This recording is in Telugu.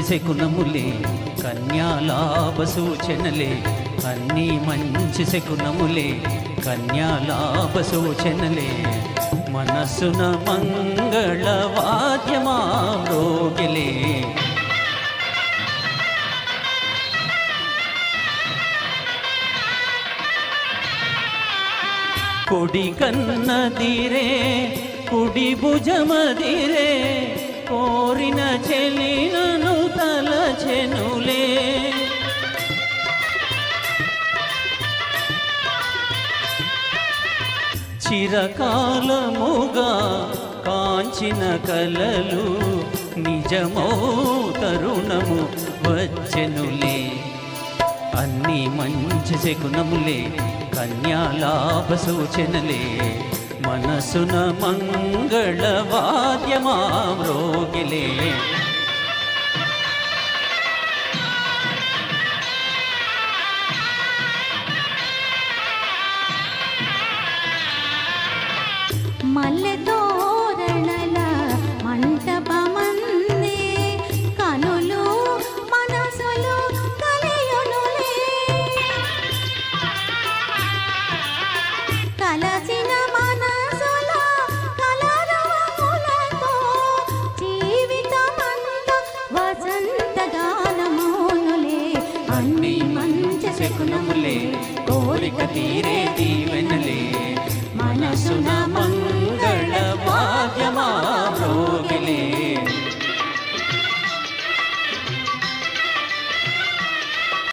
శకునములే కన్యాలాభ సూచనలే అన్నీ మంచి శకునములే కన్యాలాభ సూచనలే మనసున మంగళవాద్యమా మ్రోగిలే కుడి కన్నదిరే కుడి భుజమదిరే కోరిన చెలినను తలచెనులే చిరకాలముగా కాంచిన కలలు నిజమౌ తరుణము వచ్చెనులే అన్నీ మంచి శకునములే కన్యాలాభ సూచనలే మనసున మంగళవాద్యమా మ్రోగిలే మల్లె తోరణల మంటపమందే కనులు మనసులు కలియునులే కలసిన మనసుల కలరవములతో జీవితమంత వసంత గానమౌనులే అన్నీ మంచి శకునములే కోరిక తీరేది